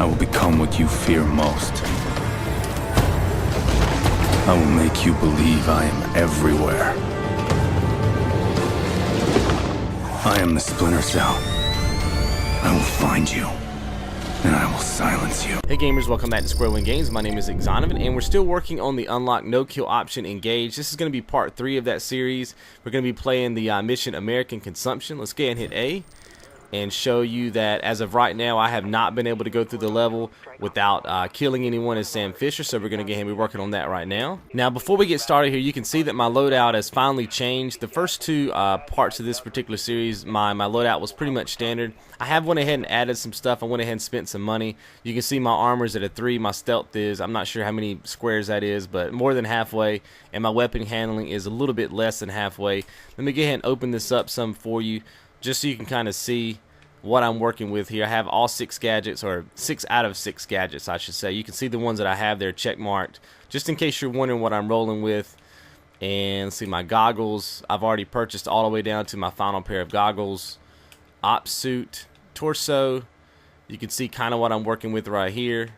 I will become what you fear most. I will make you believe I am everywhere. I am the Splinter Cell. I will find you, and I will silence you. Hey gamers, welcome back to Square One Games. My name is XONEVANT, and we're still working on the unlock no kill option engage. This is going to be part 3 of that series. We're going to be playing the mission American Consumption. Let's go ahead and hit A and show you that as of right now I have not been able to go through the level without killing anyone as Sam Fisher, so we're going to go ahead and be working on that right now. Now before we get started here, you can see that my loadout has finally changed. The first two parts of this particular series, my loadout was pretty much standard. I have went ahead and added some stuff. I went ahead and spent some money. You can see my armor's at a 3, my stealth is, I'm not sure how many squares that is, but more than halfway, and my weapon handling is a little bit less than halfway. Let me go ahead and open this up some for you, just so you can kind of see what I'm working with here. I have all 6 gadgets, or 6 out of 6 gadgets I should say. You can see the ones that I have there check marked, just in case you're wondering what I'm rolling with. And let's see, my goggles I've already purchased all the way down to my final pair of goggles. Op suit, torso, you can see kind of what I'm working with right here.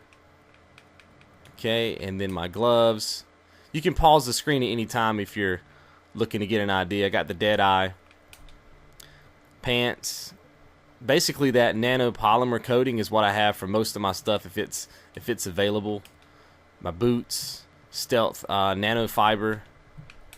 Okay, and then my gloves. You can pause the screen at any time if you're looking to get an idea. I got the dead eye. Pants. Basically that nanopolymer coating is what I have for most of my stuff if it's available. My boots, stealth nanofiber,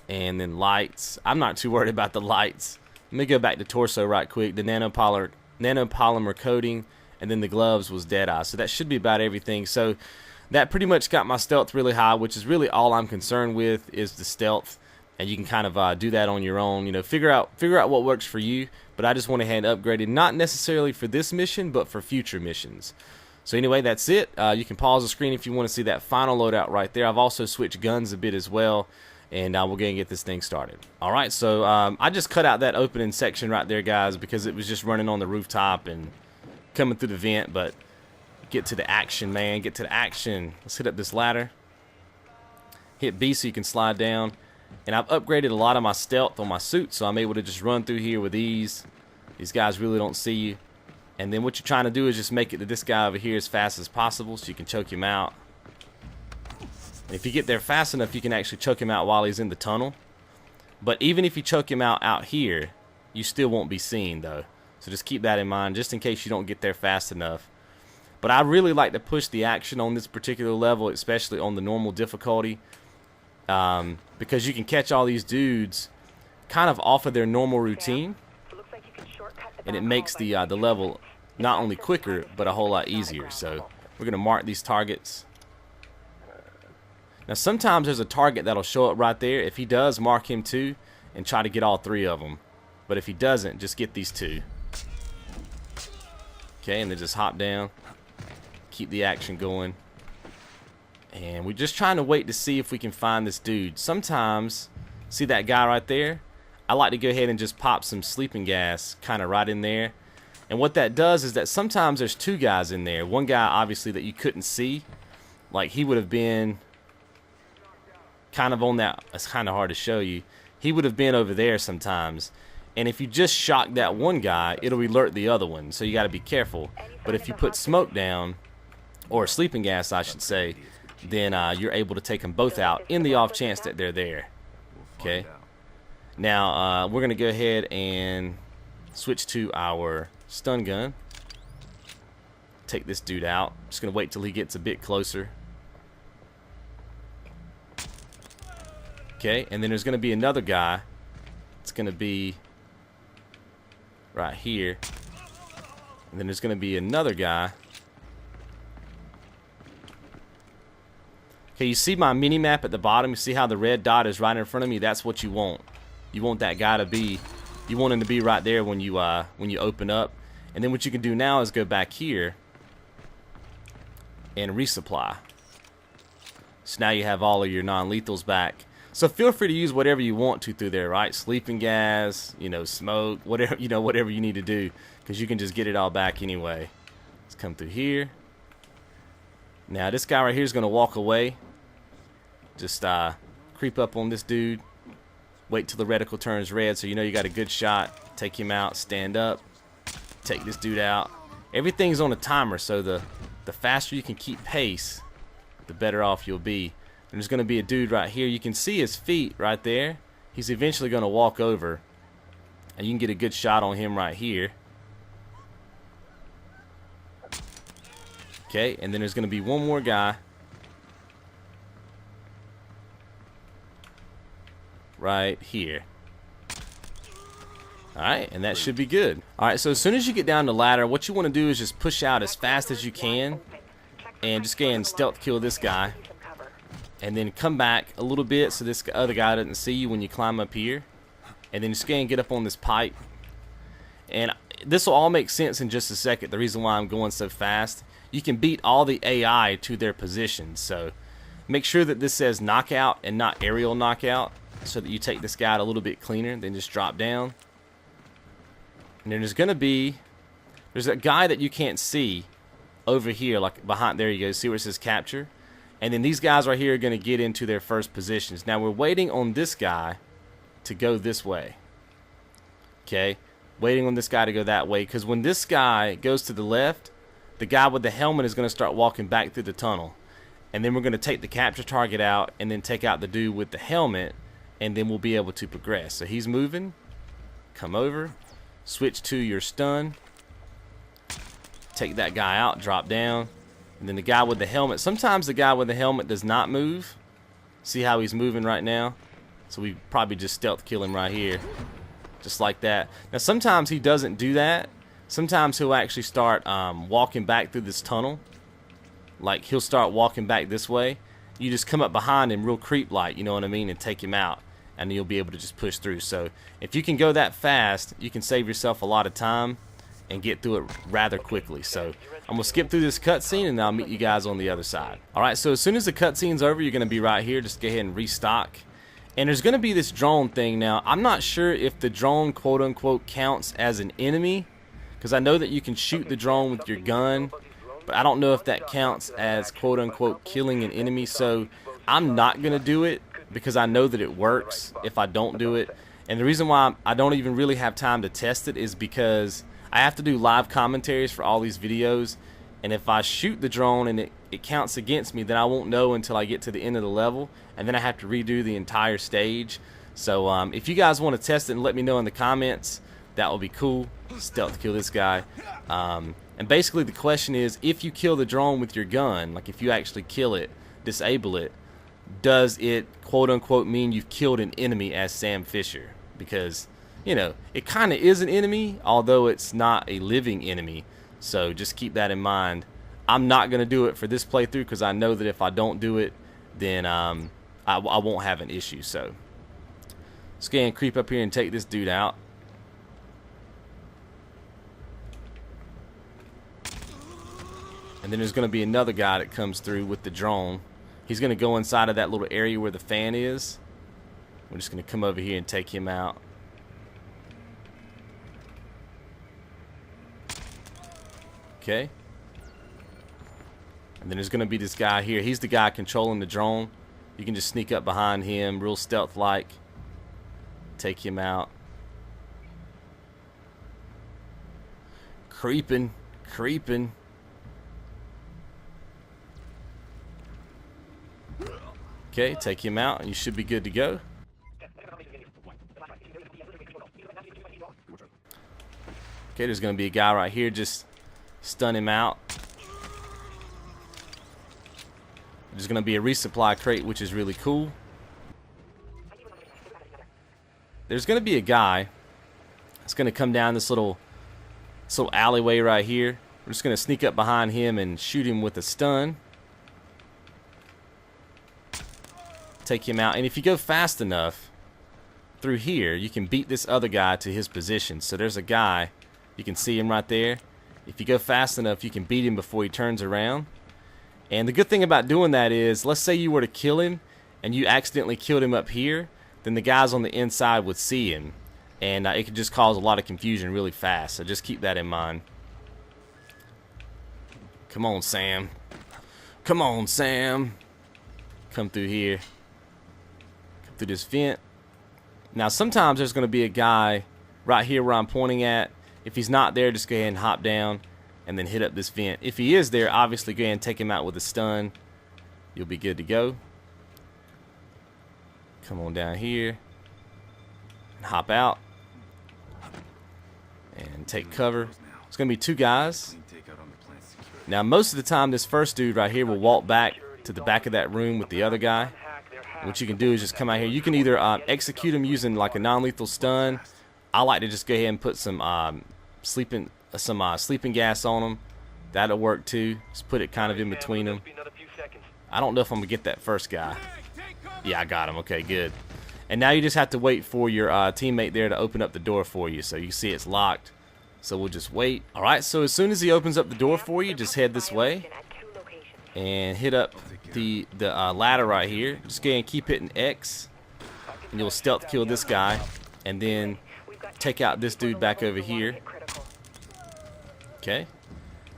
and then lights. I'm not too worried about the lights. Let me go back to torso right quick. The nanopolymer coating, and then the gloves was dead eye. So that should be about everything. So that pretty much got my stealth really high, which is really all I'm concerned with is the stealth. And you can kind of do that on your own, you know, figure out what works for you. But I just went ahead and upgraded, not necessarily for this mission, but for future missions. So anyway, that's it. You can pause the screen if you want to see that final loadout right there. I've also switched guns a bit as well, and we'll go and get this thing started. All right, so I just cut out that opening section right there, guys, because it was just running on the rooftop and coming through the vent. But get to the action, man. Get to the action. Let's hit up this ladder. Hit B so you can slide down. And I've upgraded a lot of my stealth on my suit, so I'm able to just run through here with ease. These guys really don't see you. And then what you're trying to do is just make it to this guy over here as fast as possible so you can choke him out. And if you get there fast enough, you can actually choke him out while he's in the tunnel. But even if you choke him out here, you still won't be seen though. So just keep that in mind just in case you don't get there fast enough. But I really like to push the action on this particular level, especially on the normal difficulty. Because you can catch all these dudes kind of off of their normal routine, and it makes the level not only quicker but a whole lot easier. So we're gonna mark these targets. Now sometimes there's a target that'll show up right there. If he does, mark him too and try to get all 3 of them. But if he doesn't, just get these 2. Okay, and then just hop down, keep the action going. And we're just trying to wait to see if we can find this dude. Sometimes, see that guy right there? I like to go ahead and just pop some sleeping gas kind of right in there. And what that does is that sometimes there's 2 guys in there. One guy obviously that you couldn't see. Like he would have been kind of on that. It's kind of hard to show you. He would have been over there sometimes. And if you just shock that one guy, it'll alert the other one. So you got to be careful. But if you put smoke down, or sleeping gas I should say, then you're able to take them both out in the off chance that they're there. Okay. Now we're gonna go ahead and switch to our stun gun. Take this dude out. Just gonna wait till he gets a bit closer. Okay, and then there's gonna be another guy. It's gonna be right here. And then there's gonna be another guy. Okay, you see my mini map at the bottom. You see how the red dot is right in front of me? That's what you want. You want that guy to be. You want him to be right there when you open up. And then what you can do now is go back here and resupply. So now you have all of your non-lethals back. So feel free to use whatever you want to through there, right? Sleeping gas, you know, smoke, whatever whatever you need to do, because you can just get it all back anyway. Let's come through here. Now this guy right here is going to walk away. Just creep up on this dude. Wait till the reticle turns red so you know you got a good shot. Take him out, stand up, take this dude out. Everything's on a timer, so the the faster you can keep pace, the better off you'll be. And there's going to be a dude right here. You can see his feet right there. He's eventually going to walk over, and you can get a good shot on him right here. Okay, and then there's going to be one more guy right here. Alright, and that should be good. Alright, so as soon as you get down the ladder, what you want to do is just push out as fast as you can and just go ahead and stealth kill this guy. And then come back a little bit so this other guy doesn't see you when you climb up here. And then just go ahead and get up on this pipe. And this will all make sense in just a second, the reason why I'm going so fast. You can beat all the AI to their positions, so make sure that this says knockout and not aerial knockout, so that you take this guy out a little bit cleaner. Then just drop down. And then there's a guy that you can't see over here, like behind, there you go, see where it says capture? And then these guys right here are going to get into their first positions. Now we're waiting on this guy to go this way. Okay, waiting on this guy to go that way, because when this guy goes to the left, the guy with the helmet is going to start walking back through the tunnel. And then we're going to take the capture target out and then take out the dude with the helmet, and then we'll be able to progress. So he's moving. Come over. Switch to your stun. Take that guy out. Drop down. And then the guy with the helmet. Sometimes the guy with the helmet does not move. See how he's moving right now? So we probably just stealth kill him right here. Just like that. Now sometimes he doesn't do that. Sometimes he'll actually start walking back through this tunnel. Like he'll start walking back this way. You just come up behind him real creep-like, you know what I mean, and take him out. And you'll be able to just push through. So if you can go that fast, you can save yourself a lot of time and get through it rather quickly. So I'm going to skip through this cutscene and I'll meet you guys on the other side. Alright, so as soon as the cutscene's over, you're going to be right here. Just go ahead and restock. And there's going to be this drone thing. Now, I'm not sure if the drone, quote-unquote, counts as an enemy, because I know that you can shoot the drone with your gun, but I don't know if that counts as, quote-unquote, killing an enemy. So I'm not going to do it, because I know that it works if I don't do it. And the reason why I don't even really have time to test it is because I have to do live commentaries for all these videos, and if I shoot the drone and it counts against me, then I won't know until I get to the end of the level, and then I have to redo the entire stage. So if you guys want to test it and let me know in the comments, that would be cool. Stealth kill this guy. And basically the question is, if you kill the drone with your gun, like if you actually kill it, disable it, does it quote-unquote mean you've killed an enemy as Sam Fisher? Because, you know, it kind of is an enemy, although it's not a living enemy. So just keep that in mind. I'm not going to do it for this playthrough because I know that if I don't do it, then I won't have an issue. So let's go ahead and creep up here and take this dude out. And then there's going to be another guy that comes through with the drone. He's going to go inside of that little area where the fan is. We're just going to come over here and take him out. Okay. And then there's going to be this guy here. He's the guy controlling the drone. You can just sneak up behind him real stealth-like. Take him out. Creeping. Creeping. Okay, take him out and you should be good to go. Okay, there's going to be a guy right here. Just stun him out. There's going to be a resupply crate, which is really cool. There's going to be a guy that's going to come down this little alleyway right here. We're just going to sneak up behind him and shoot him with a stun. Take him out. And if you go fast enough through here, you can beat this other guy to his position. So there's a guy. You can see him right there. If you go fast enough, you can beat him before he turns around. And the good thing about doing that is, let's say you were to kill him and you accidentally killed him up here, then the guys on the inside would see him. And it could just cause a lot of confusion really fast. So just keep that in mind. Come on, Sam. Come on, Sam. Come through here. Come through this vent. Now, sometimes there's going to be a guy right here where I'm pointing at. If he's not there, just go ahead and hop down. and then hit up this vent. If he is there, obviously go ahead and take him out with a stun. You'll be good to go. Come on down here and hop out and take cover. It's gonna be 2 guys. Now most of the time this first dude right here will walk back to the back of that room with the other guy. And what you can do is just come out here. You can either execute him using like a non-lethal stun. I like to just go ahead and put some sleeping gas on him. That'll work too. Just put it kind of in between them. I don't know if I'm gonna get that first guy. Yeah, I got him. Okay, good. And now you just have to wait for your teammate there to open up the door for you. So you can see it's locked. So we'll just wait. Alright, so as soon as he opens up the door for you, just head this way and hit up the ladder right here. Just go ahead and keep hitting X, and you'll stealth kill this guy, and then take out this dude back over here. Okay.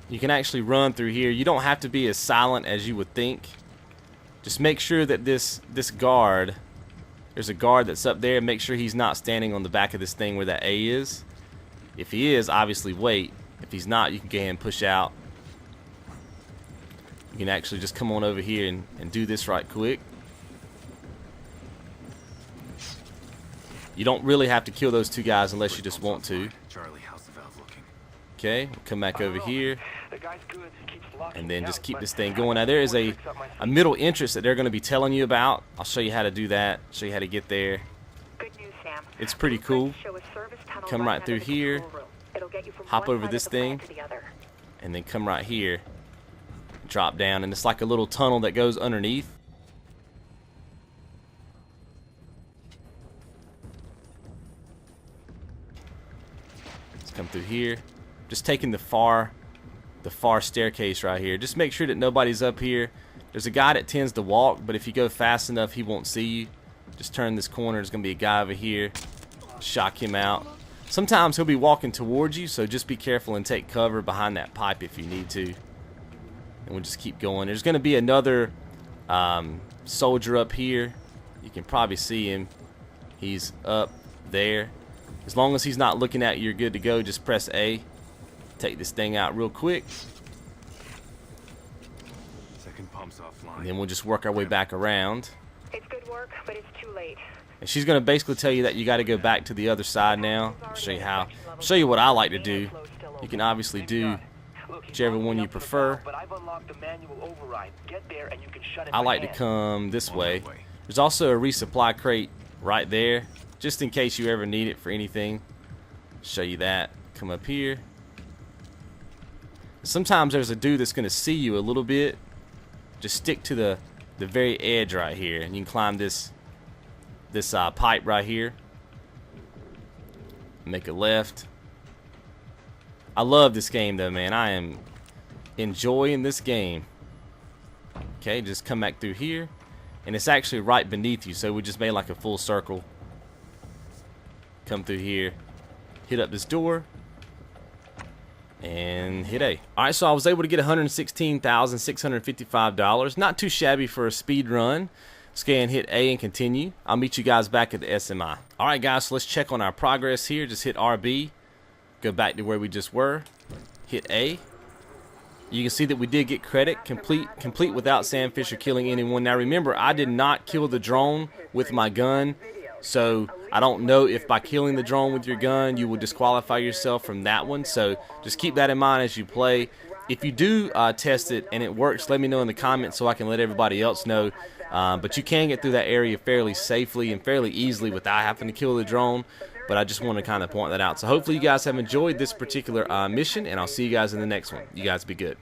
You can actually run through here. You don't have to be as silent as you would think. Just make sure that this guard, there's a guard that's up there. Make sure he's not standing on the back of this thing where that A is. If he is, obviously wait. If he's not, you can go ahead and push out. You can actually just come on over here and do this right quick. You don't really have to kill those 2 guys unless you just want to. Okay, we'll come back over here and then just keep this thing going. Now there is a middle entrance that they're going to be telling you about. I'll show you how to do that, show you how to get there. It's pretty cool. Come right through here, hop over this thing, and then come right here, drop down, and it's like a little tunnel that goes underneath. Let's come through here. Just taking the far staircase right here. Just make sure that nobody's up here. There's a guy that tends to walk, but if you go fast enough, he won't see you. Just turn this corner. There's gonna be a guy over here. Shock him out. Sometimes he'll be walking towards you, so just be careful and take cover behind that pipe if you need to. And we'll just keep going. There's gonna be another soldier up here. You can probably see him. He's up there. As long as he's not looking at you, you're good to go. Just press A. Take this thing out real quick. And then we'll just work our way back around. It's good work, but it's too late. And she's going to basically tell you that you got to go back to the other side now. I'll show you how. I'll show you what I like to do. You can obviously do whichever one you prefer. I like to come this way. There's also a resupply crate right there, just in case you ever need it for anything. Show you that. Come up here. Sometimes there's a dude that's going to see you a little bit. Just stick to the very edge right here, and you can climb this pipe right here. Make a left. I love this game though, man. I am enjoying this game. Okay, just come back through here, and it's actually right beneath you, so we just made like a full circle. Come through here, hit up this door, and hit A. Alright, so I was able to get $116,655. Not too shabby for a speed run. Let's go ahead and hit A and continue. I'll meet you guys back at the SMI. Alright guys, so let's check on our progress here. Just hit RB. Go back to where we just were. Hit A. You can see that we did get credit. Complete without Sam Fisher killing anyone. Now remember, I did not kill the drone with my gun. So I don't know if by killing the drone with your gun you will disqualify yourself from that one. So just keep that in mind as you play. If you do test it and it works, let me know in the comments so I can let everybody else know. But you can get through that area fairly safely and fairly easily without having to kill the drone. But I just want to kind of point that out. So hopefully you guys have enjoyed this particular mission, and I'll see you guys in the next one. You guys be good.